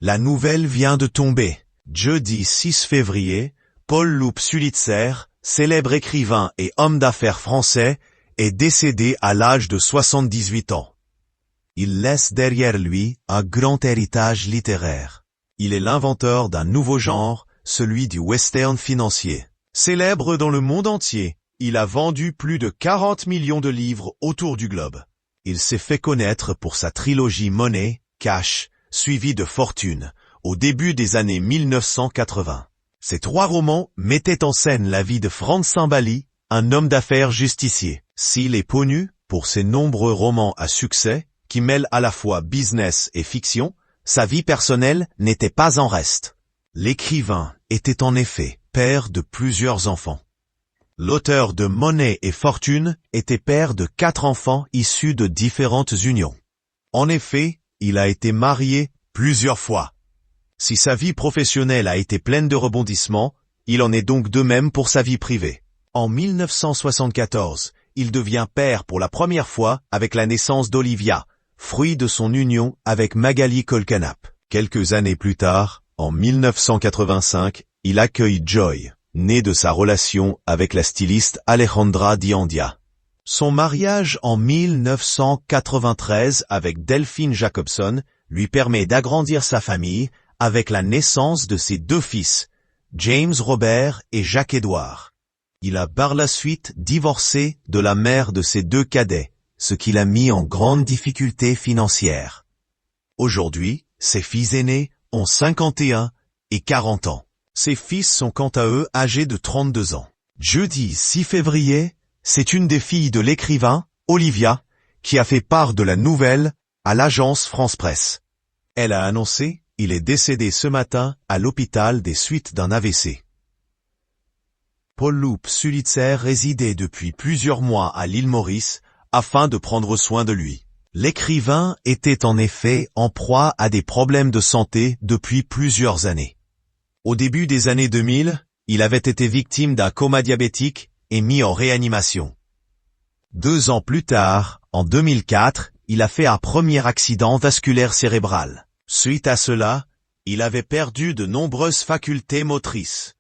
La nouvelle vient de tomber. Jeudi 6 février, Paul Loup Sulitzer, célèbre écrivain et homme d'affaires français, est décédé à l'âge de 78 ans. Il laisse derrière lui un grand héritage littéraire. Il est l'inventeur d'un nouveau genre, celui du western financier. Célèbre dans le monde entier, il a vendu plus de 40 millions de livres autour du globe. Il s'est fait connaître pour sa trilogie Money, Cash, suivie de Fortune, au début des années 1980. Ces 3 romans mettaient en scène la vie de Franz Cimbali, un homme d'affaires justicier. S'il est connu pour ses nombreux romans à succès, qui mêlent à la fois business et fiction, sa vie personnelle n'était pas en reste. L'écrivain était en effet père de plusieurs enfants. L'auteur de Money et Fortune était père de 4 enfants issus de différentes unions. En effet, il a été marié plusieurs fois. Si sa vie professionnelle a été pleine de rebondissements, il en est donc de même pour sa vie privée. En 1974, il devient père pour la première fois avec la naissance d'Olivia, fruit de son union avec Magali Kolkanap. Quelques années plus tard, en 1985, il accueille Joy, née de sa relation avec la styliste Alejandra Diandia. Son mariage en 1993 avec Delphine Jacobson lui permet d'agrandir sa famille avec la naissance de ses 2 fils, James Robert et Jacques-Édouard. Il a par la suite divorcé de la mère de ses 2 cadets, ce qui l'a mis en grande difficulté financière. Aujourd'hui, ses fils aînés ont 51 et 40 ans. Ses fils sont quant à eux âgés de 32 ans. Jeudi 6 février, c'est une des filles de l'écrivain, Olivia, qui a fait part de la nouvelle à l'agence France Presse. Elle a annoncé qu'il est décédé ce matin à l'hôpital des suites d'un AVC. Paul Loup Sulitzer résidait depuis plusieurs mois à l'île Maurice afin de prendre soin de lui. L'écrivain était en effet en proie à des problèmes de santé depuis plusieurs années. Au début des années 2000, il avait été victime d'un coma diabétique et mis en réanimation. 2 ans plus tard, en 2004, il a fait un premier accident vasculaire cérébral. Suite à cela, il avait perdu de nombreuses facultés motrices.